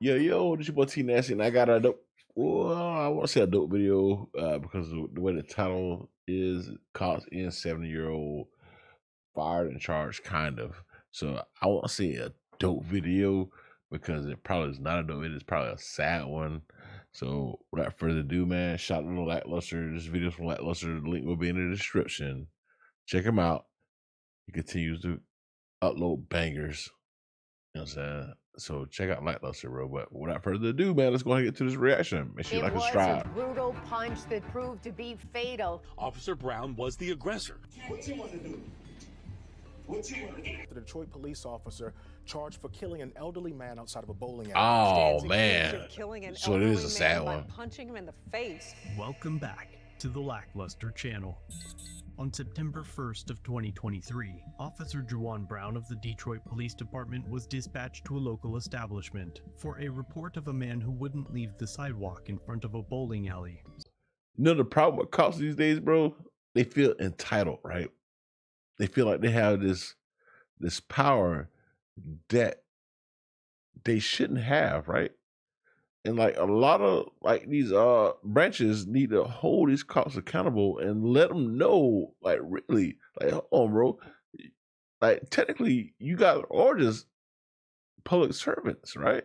Yo, this your boy T Nasty, and I got a dope. Well, I want to say a dope video because the way the title is, Cops in 70-year-old fired and charged, kind of. So I want to say a dope video because it probably is not a dope video. It's probably a sad one. So without further ado, man, shout out to Lackluster. This video's from Lackluster. The link will be in the description. Check him out. He continues to upload bangers. You know what I'm saying? So check out Lackluster, bro. But without further ado, man, let's go ahead and get to this reaction. Make sure you like and subscribe. It was a brutal punch that proved to be fatal. Officer Brown was the aggressor. What you want to do? What you want to do? The Detroit police officer charged for killing an elderly man outside of a bowling alley. Oh man! So it is a sad one. Punching him in the face. Welcome back to the Lackluster channel. On September 1st of 2023, Officer Juwan Brown of the Detroit Police Department was dispatched to a local establishment for a report of a man who wouldn't leave the sidewalk in front of a bowling alley. You know the problem with cops these days, bro? They feel entitled, right? They feel like they have this power that they shouldn't have, right? And like a lot of like these branches need to hold these cops accountable and let them know, like, really, like, hold on, bro. Like, technically, you guys are just public servants, right?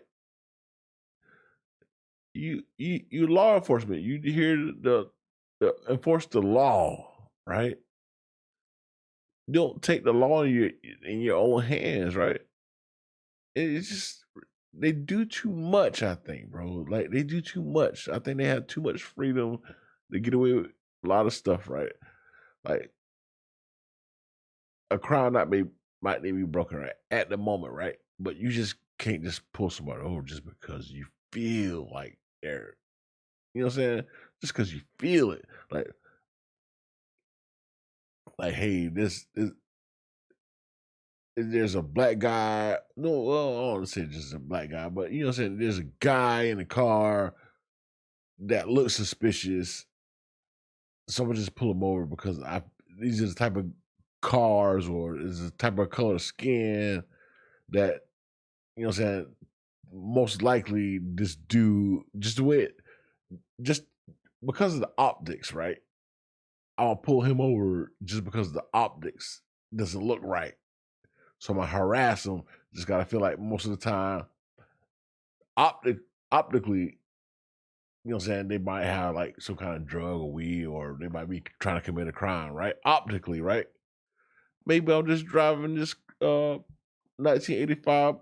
You law enforcement. You here to enforce the law, right? You don't take the law in your own hands, right? It's just they do too much, I think, bro. Like, they do too much. I think they have too much freedom to get away with a lot of stuff, right? Like, a crime might need to be broken, right, at the moment, right? But you just can't just pull somebody over just because you feel like they're, you know what I'm saying? Just because you feel it, like, hey, this is. There's a black guy. No, well, I don't want to say just a black guy, but you know what I'm saying? There's a guy in the car that looks suspicious. Someone just pull him over because these are the type of cars or is the type of color skin that, you know what I'm saying, most likely this dude, just the way it, just because of the optics, right? I'll pull him over just because the optics doesn't look right. So I'm gonna harass them. Just gotta feel like most of the time, optically, you know what I'm saying, they might have like some kind of drug or weed, or they might be trying to commit a crime, right? Optically, right? Maybe I'm just driving this 1985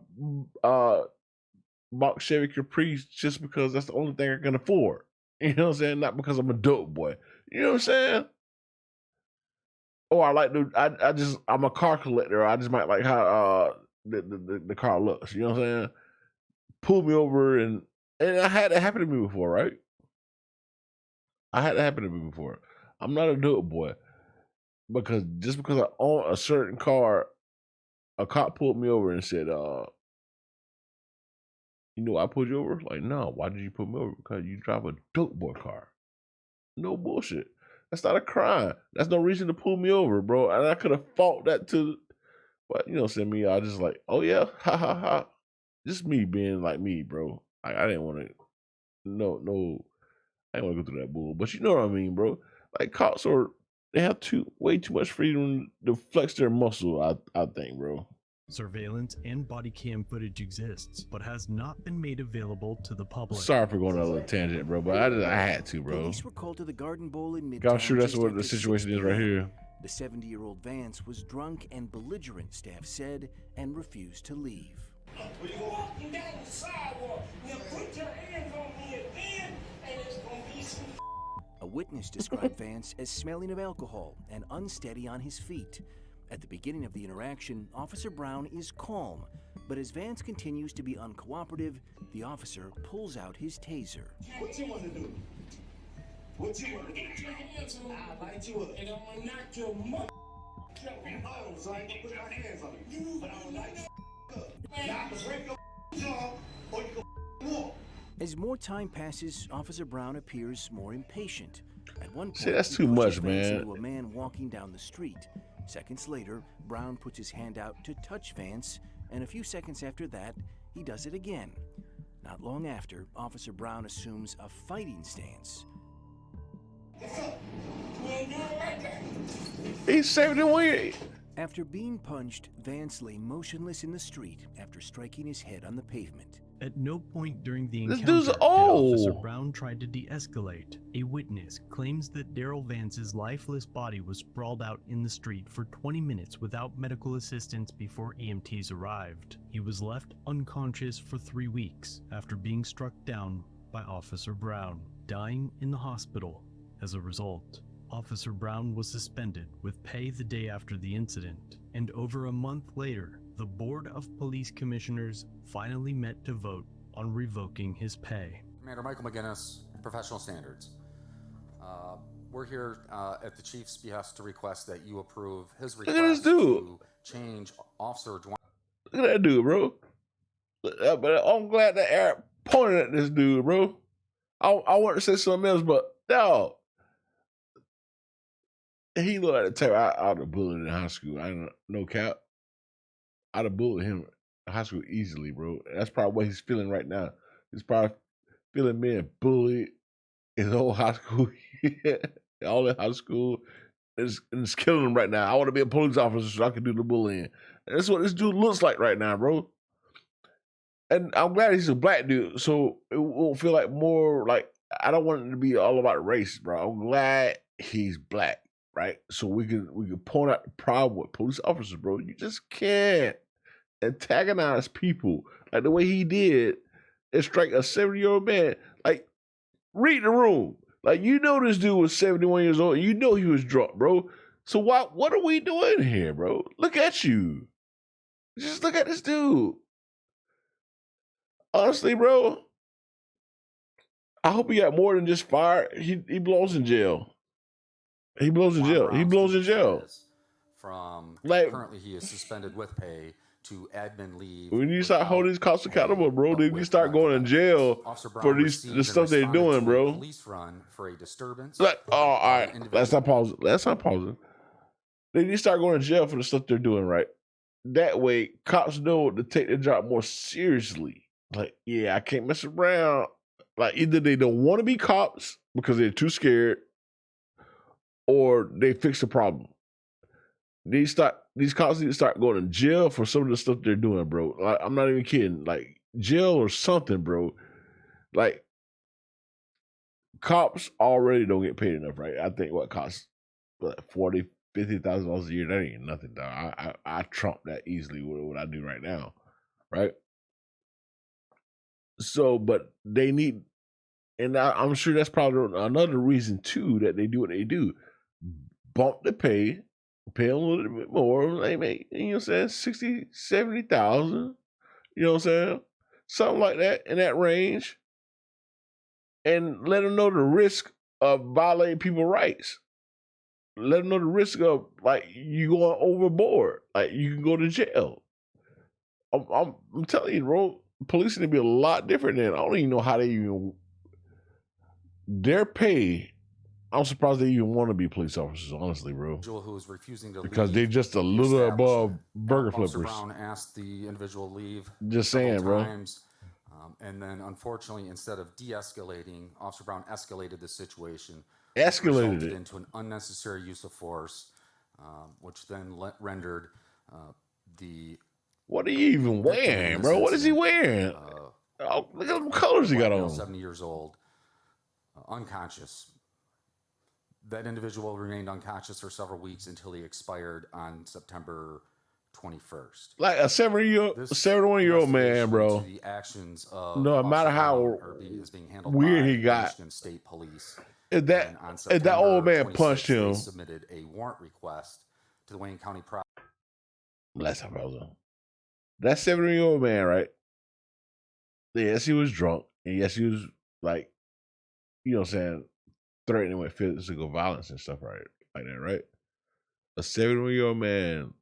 box Chevy Caprice just because that's the only thing I can afford. You know what I'm saying? Not because I'm a dope boy. You know what I'm saying? Or I like I'm a car collector. I just might like how the car looks. You know what I'm saying? Pull me over and I had it happen to me before, right? I had it happen to me before. I'm not a dope boy because just because I own a certain car, a cop pulled me over and said, "You know, I pulled you over." Like, no, why did you pull me over? Because you drive a dope boy car. No bullshit. That's not a crime. That's no reason to pull me over, bro. And I could have fought that to, but you know, send me. I just like, oh yeah, ha ha ha. Just me being like me, bro. I didn't want to. No, I didn't want to go through that bull. But you know what I mean, bro. Like cops they have way too much freedom to flex their muscle. I think, bro. Surveillance and body cam footage exists, but has not been made available to the public. Sorry for going on a little tangent, bro, but I had to, bro. Police were called to the Garden Bowl in Midtown. I'm sure that's what the situation is right here. The 70-year-old Vance was drunk and belligerent, staff said, and refused to leave. You're walking down the sidewalk. Now put your hands on me again, and it's gonna be some. A witness described Vance as smelling of alcohol and unsteady on his feet. At the beginning of the interaction, Officer Brown is calm, but as Vance continues to be uncooperative, the officer pulls out his taser. What you want to do? What you want to do? I'll light you up, and I'm gonna knock your mother. Oh, so I ain't gonna put my hands on you, but I'm gonna light you up. Now I can break your jaw, or you can walk. As more time passes, Officer Brown appears more impatient. At one point, See, that's he too pushes much, Vance man. into a man walking down the street. Seconds later, Brown puts his hand out to touch Vance, and a few seconds after that, he does it again. Not long after, Officer Brown assumes a fighting stance. He's 71. After being punched, Vance lay motionless in the street after striking his head on the pavement. At no point during the This encounter dude's did Officer old. Brown try to de-escalate. A witness claims that Daryl Vance's lifeless body was sprawled out in the street for 20 minutes without medical assistance before EMTs arrived. He was left unconscious for 3 weeks after being struck down by Officer Brown, dying in the hospital as a result. Officer Brown was suspended with pay the day after the incident, and over a month later, the Board of Police Commissioners finally met to vote on revoking his pay. Commander Michael McGinnis, Professional Standards. We're here at the Chief's behest to request that you approve his Look at this request dude. to change Officer Dwan. Look at that dude, bro. But I'm glad that Eric pointed at this dude, bro. I want to say something else, but dog, he looked at the type I'd have bullied in high school. I don't no cap. I'd have bullied him in high school easily, bro. That's probably what he's feeling right now. He's probably feeling being bullied in his whole high school, all in high school. It's killing him right now. I want to be a police officer so I can do the bullying. And that's what this dude looks like right now, bro. And I'm glad he's a black dude, so it won't feel like more like, I don't want it to be all about race, bro. I'm glad he's black, right? So we can point out the problem with police officers, bro. You just can't antagonize people like the way he did and strike a 70-year-old man. Like, read the room. Like, you know this dude was 71 years old. You know he was drunk, bro. So what are we doing here, bro? Look at you. Just look at this dude. Honestly, bro, I hope he got more than just fired. He belongs in jail. He belongs in jail. He belongs in jail. From Like, currently he is suspended with pay to admin leave. we need to start holding these cops accountable, bro. They need to start going in jail for the stuff they're doing, bro. Police run for a disturbance. Like, oh, all right. Let's not pause. Let's not pause it. They need to start going to jail for the stuff they're doing, right? That way, cops know to take their job more seriously. Like, yeah, I can't mess around. Like, either they don't want to be cops because they're too scared, or they fix the problem. These cops need to start going to jail for some of the stuff they're doing, bro. Like, I'm not even kidding. Like, jail or something, bro. Like, cops already don't get paid enough, right? I think what costs like $40,000, $50,000 a year. That ain't nothing, dog. I trump that easily with what I do right now, right? So, but they need, and I'm sure that's probably another reason too that they do what they do. Bump the pay them a little bit more. They make, you know what I'm saying, 60, 70,000. You know what I'm saying? Something like that in that range. And let them know the risk of violating people's rights. Let them know the risk of, like, you going overboard. Like, you can go to jail. I'm telling you, bro, police need to be a lot different than, I don't even know how they even, their pay, I'm surprised they even want to be police officers, honestly, bro. Who is refusing to Because leave they're just a little above burger Officer flippers. Brown asked the individual leave. Just several saying, bro. times, and then, unfortunately, instead of de-escalating, Officer Brown escalated the situation. Escalated resulted it. into an unnecessary use of force, which then rendered the. What are you even wearing, bro? What is he wearing? Oh, look at the colors he got on. 70 years old, unconscious. That individual remained unconscious for several weeks until he expired on September 21st. Like a 71-year-old man, bro. The actions of No matter how is being handled weird by he got. Michigan State Police. If that old man punched him. They submitted a warrant request to the Wayne County Last time I was on. That 70-year-old man, right? Yes, he was drunk. And yes, he was like, you know what I'm saying, threatening with physical violence and stuff, right? Like that, right? A 71-year-old man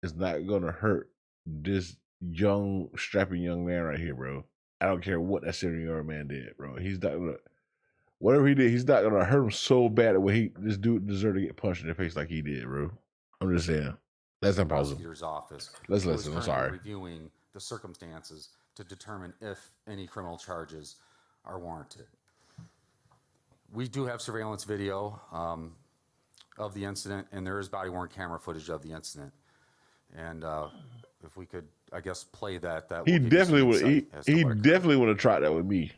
is not gonna hurt this young, strapping young man right here, bro. I don't care what that 70-year-old man did, bro. He's not gonna, whatever he did, he's not gonna hurt him so bad that this dude deserved to get punched in the face like he did, bro. I'm just saying. Let's not pause it. Prosecutor's office. Let's who is listen. I'm currently sorry. Reviewing the circumstances to determine if any criminal charges are warranted. We do have surveillance video of the incident, and there is body-worn camera footage of the incident. And if we could, I guess, play that, He definitely would. He definitely would have tried that with me.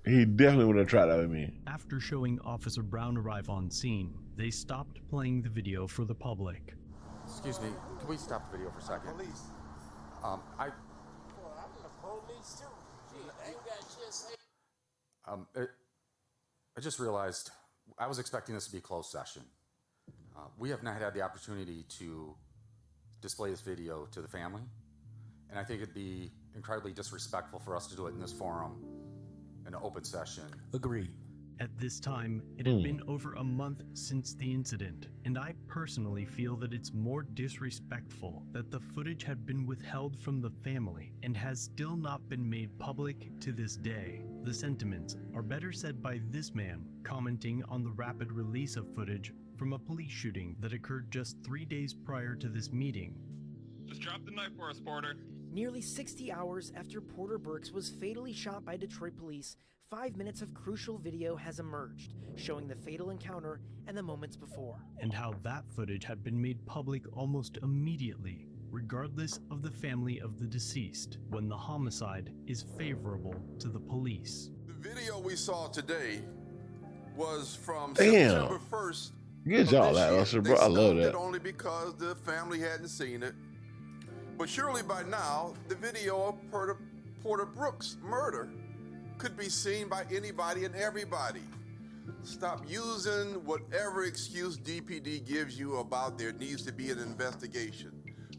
He definitely would have tried that with me. After showing Officer Brown arrive on scene, they stopped playing the video for the public. Excuse me, can we stop the video for a second? Police. I just realized I was expecting this to be a closed session. We have not had the opportunity to display this video to the family, and I think it'd be incredibly disrespectful for us to do it in this forum, in an open session. Agreed. At this time, it had been over a month since the incident, and I personally feel that it's more disrespectful that the footage had been withheld from the family and has still not been made public to this day. The sentiments are better said by this man, commenting on the rapid release of footage from a police shooting that occurred just 3 days prior to this meeting. Just drop the knife for us, Porter. Nearly 60 hours after Porter Burks was fatally shot by Detroit police, 5 minutes of crucial video has emerged, showing the fatal encounter and the moments before. And how that footage had been made public almost immediately, regardless of the family of the deceased, when the homicide is favorable to the police. The video we saw today was from Damn. September 1st. Good job, that Lester, bro. I love that. Only because the family hadn't seen it. But surely by now, the video of Porter Brooks' murder could be seen by anybody and everybody. Stop using whatever excuse DPD gives you about there needs to be an investigation.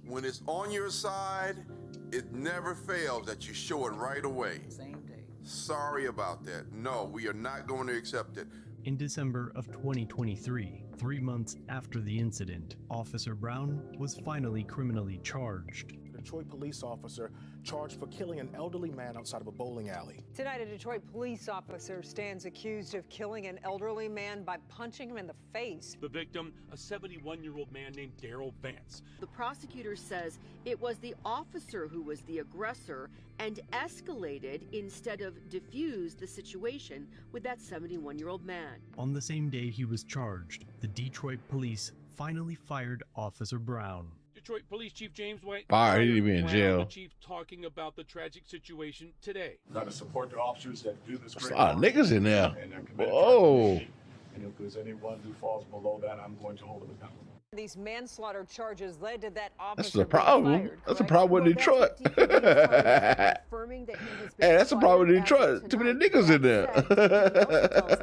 When it's on your side, it never fails that you show it right away. Same day. Sorry about that. No, we are not going to accept it. In December of 2023, 3 months after the incident, Officer Brown was finally criminally charged. Detroit police officer charged for killing an elderly man outside of a bowling alley. Tonight, a Detroit police officer stands accused of killing an elderly man by punching him in the face. The victim, a 71-year-old man named Daryl Vance. The prosecutor says it was the officer who was the aggressor and escalated instead of diffused the situation with that 71-year-old man. On the same day he was charged, the Detroit police finally fired Officer Brown. Detroit Police Chief James White. Fire, he need to be in Brown, jail. The chief talking about the tragic situation today. Got to support the officers that do this There's great a lot of work, niggas in there. and they're committed to our Whoa. community. And if there's anyone who falls below that, I'm going to hold them accountable. These manslaughter charges led to that officer That's the being problem. fired, That's the correct? problem with Detroit. Confirming that he has Hey, been that's the problem with fired as of Detroit. Too many tonight. niggas in there. That said, he also tells us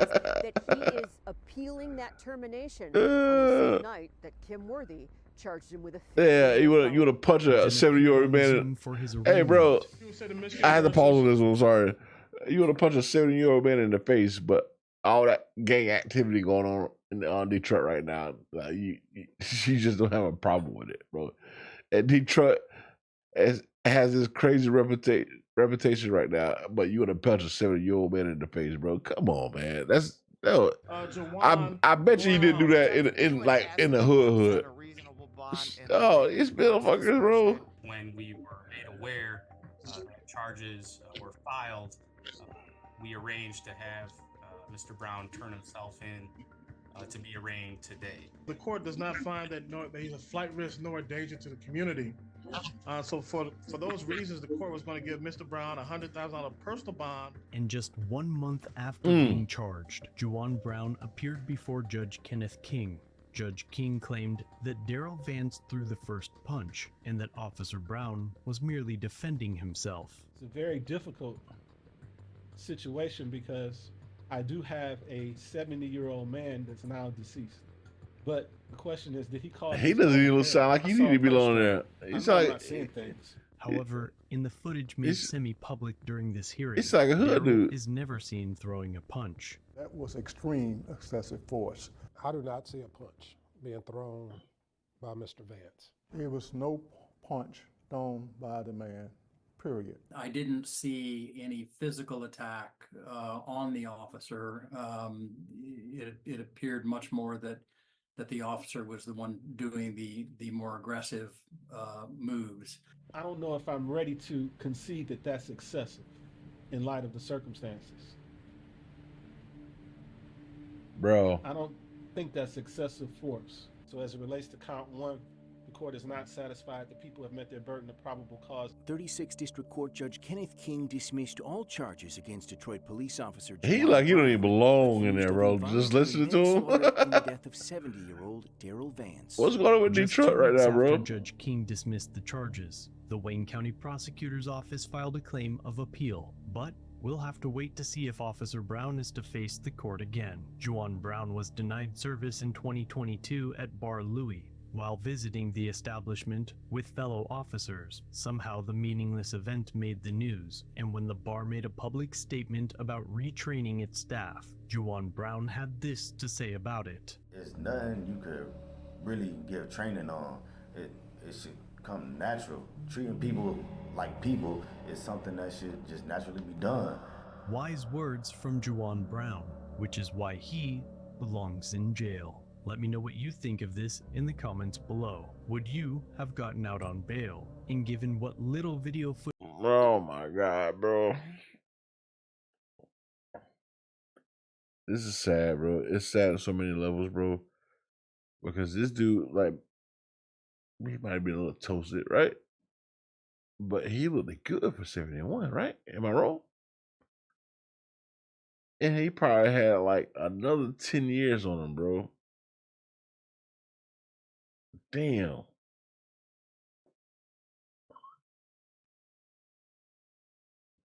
that he is appealing that termination on the same night that Kim Worthy charged him with a Yeah, you would have punched a 70-year-old man. Resumed for his Hey, bro, arraignment. I had to pause on this one. Sorry. You would have punched a 70-year-old man in the face, but all that gang activity going on in Detroit right now, you just don't have a problem with it, bro. And Detroit has this crazy reputation right now, but you would have punched a 70-year-old man in the face, bro. Come on, man. I bet you didn't do that in the hood. Oh, it's motherfuckers, bro. When we were made aware that charges were filed, we arranged to have Mr. Brown turn himself in to be arraigned today. The court does not find that he's a flight risk nor a danger to the community. So for those reasons, the court was going to give Mr. Brown a $100,000 personal bond. And just 1 month after being charged, Juwan Brown appeared before Judge Kenneth King. Judge King claimed that Daryl Vance threw the first punch and that Officer Brown was merely defending himself. It's a very difficult situation because I do have a 70-year-old man that's now deceased. But the question is, did he call? He doesn't even sound like he need to be on there. He's like seeing things. However, in the footage made semi-public during this hearing, it's like a hood Daryl dude. is never seen throwing a punch. That was extreme excessive force. I do not see a punch being thrown by Mr. Vance. There was no punch thrown by the man, period. I didn't see any physical attack on the officer. It appeared much more that that the officer was the one doing the more aggressive moves. I don't know if I'm ready to concede that that's excessive in light of the circumstances. Bro. I don't think that's excessive force. So as it relates to count 1, the court is not satisfied that people have met their burden of probable cause. 36 District Court Judge Kenneth King dismissed all charges against Detroit police officer He Juwan like he don't Brown, even belong in accused there, of bro. Just listening to involuntary manslaughter in the him. death of 70-year-old Daryl Vance. What's going on with Just Detroit 2 right weeks now, bro? after Judge King dismissed the charges, the Wayne County Prosecutor's Office filed a claim of appeal, but we'll have to wait to see if Officer Brown is to face the court again. Juwan Brown was denied service in 2022 at Bar Louie while visiting the establishment with fellow officers. Somehow the meaningless event made the news, and when the bar made a public statement about retraining its staff, Juwan Brown had this to say about it. It's nothing you could really give training on. It should come natural. Treating people like people is something that should just naturally be done. Wise words from Juwan Brown, which is why he belongs in jail. Let me know what you think of this in the comments below. Would you have gotten out on bail? And given what little video footage... Oh my God, bro. This is sad, bro. It's sad on so many levels, bro. Because this dude, like, he might be a little toasted, right? But he looked good for 71, right? Am I wrong? And he probably had like another 10 years on him, bro. Damn.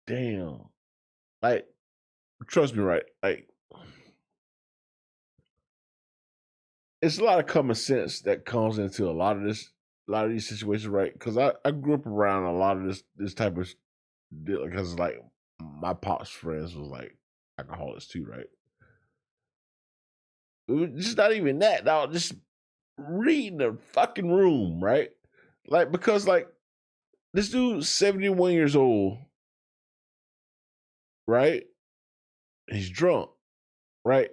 Damn. Like, trust me, right? Like, it's a lot of common sense that comes into a lot of these situations, right? Because I grew up around a lot of this type of deal, because like my pop's friends was like alcoholics too, right? It was just not even that, dog. Just reading the fucking room, right? Like, because like this dude's 71 years old, right? He's drunk, right?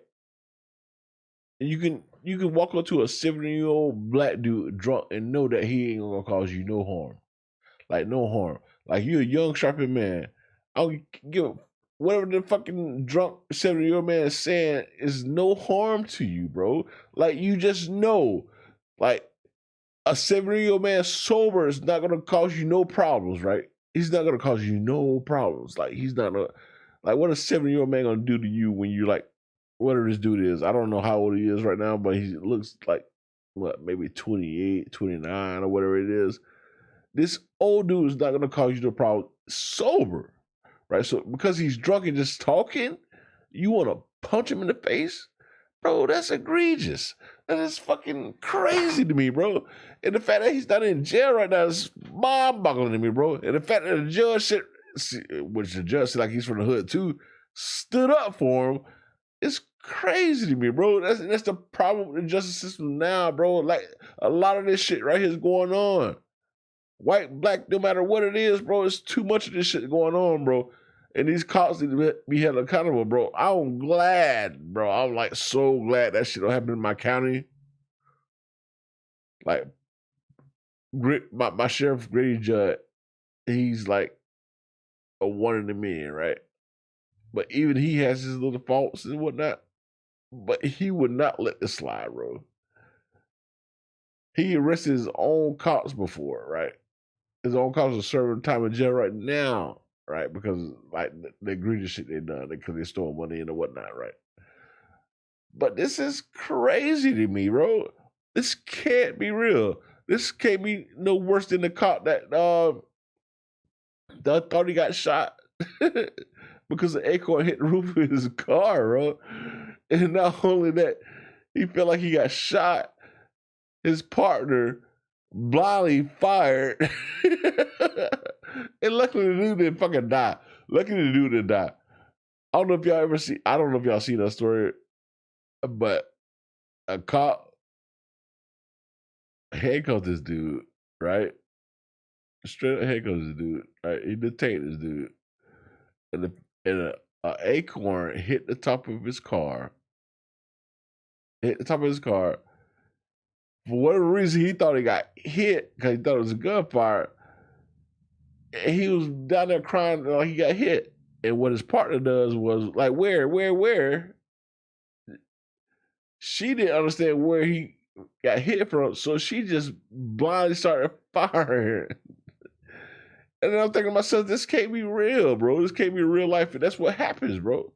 And you can walk up to a 70-year-old black dude drunk and know that he ain't gonna cause you no harm. Like, no harm. Like, you're a young, sharpened man. I don't give a, whatever the fucking drunk 70-year-old man is saying is no harm to you, bro. Like, you just know. Like, a 70-year-old man sober is not gonna cause you no problems, right? He's not gonna cause you no problems. Like, he's not gonna, like, what a 70-year-old man gonna do to you when you're like, whatever this dude is, I don't know how old he is right now, but he looks like, what, maybe 28, 29 or whatever it is. This old dude is not going to cause you no problem sober, right? So because he's drunk and just talking, you want to punch him in the face? Bro, that's egregious. That is fucking crazy to me, bro. And the fact that he's not in jail right now is mind-boggling to me, bro. And the fact that the judge, which the judge said like he's from the hood too, stood up for him, it's crazy to me, bro. That's the problem with the justice system now, bro. Like, a lot of this shit right here is going on. White, black, no matter what it is, bro, it's too much of this shit going on, bro. And these cops need to be held accountable, bro. I'm glad, bro. I'm like so glad that shit don't happen in my county. Like, my sheriff, Grady Judd, he's like a 1 in a million, right? But even he has his little faults and whatnot. But he would not let this slide, bro. He arrested his own cops before, right? His own cops are serving time in jail right now, right? Because like the egregious shit they done, because they stole money and whatnot, right? But this is crazy to me, bro. This can't be real. This can't be no worse than the cop that thought he got shot. Because the acorn hit the roof of his car, bro. And not only that, he felt like he got shot. His partner blindly fired. And luckily the dude didn't fucking die. Luckily the dude didn't die. I don't know if y'all seen that story, but a cop handcuffed this dude, right? Straight up handcuffed this dude, right? He detained this dude. And an acorn hit the top of his car. Hit the top of his car. for whatever reason, he thought he got hit because he thought it was a gunfire. And he was down there crying like he got hit. And what his partner does was like, where? She didn't understand where he got hit from, so she just blindly started firing. And then I'm thinking to myself, this can't be real, bro. This can't be real life. And that's what happens, bro.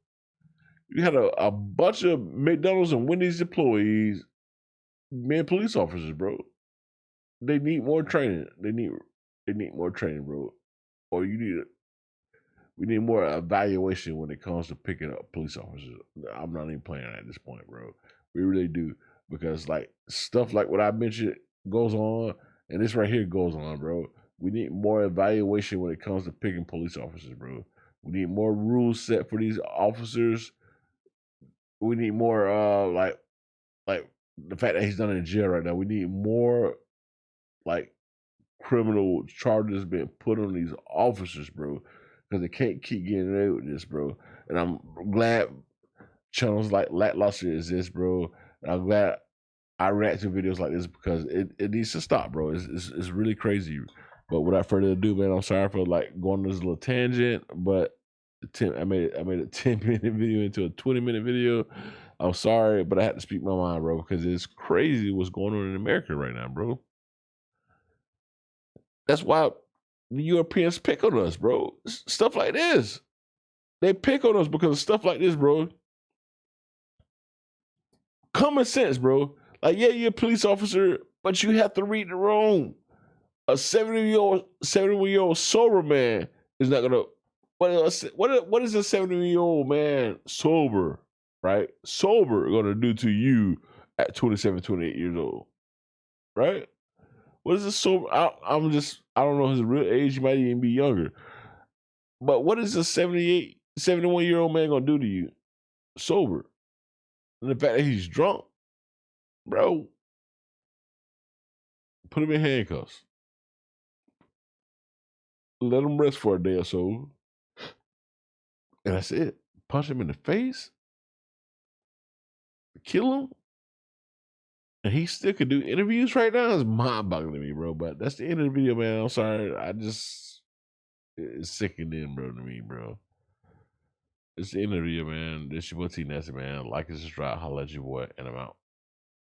You had a bunch of McDonald's and Wendy's employees being police officers, bro. They need more training. They need more training, bro. Or we need more evaluation when it comes to picking up police officers. I'm not even playing at this point, bro. We really do. Because like stuff like what I mentioned goes on, and this right here goes on, bro. We need more evaluation when it comes to picking police officers, bro. We need more rules set for these officers. We need more like the fact that he's not in jail right now. We need more like criminal charges being put on these officers, bro. Because they can't keep getting away with this, bro. And I'm glad channels like Lackluster exist, bro. And I'm glad I react to videos like this because it needs to stop, bro. It's really crazy. But without further ado, man, I'm sorry for like going on this little tangent, but I made a 10-minute video into a 20-minute video. I'm sorry, but I had to speak my mind, bro, because it's crazy what's going on in America right now, bro. That's why the Europeans pick on us, bro. Stuff like this. They pick on us because of stuff like this, bro. Common sense, bro. Like, yeah, you're a police officer, but you have to read the room. A 71-year-old sober man is not gonna. What is a 70-year-old man sober, right? Sober gonna do to you at 27, 28 years old, right? What is a sober? I don't know his real age. He might even be younger. But what is a 71-year-old man gonna do to you sober? And the fact that he's drunk, bro, put him in handcuffs. Let him rest for a day or so. And that's it. Punch him in the face. Kill him. And he still could do interviews right now. It's mind-boggling to me, bro. But that's the end of the video, man. I'm sorry. It's sickening, bro, to me, bro. It's the end of the video, man. This your boy T Nasty, man. Like and subscribe. Holla at your boy. And I'm out.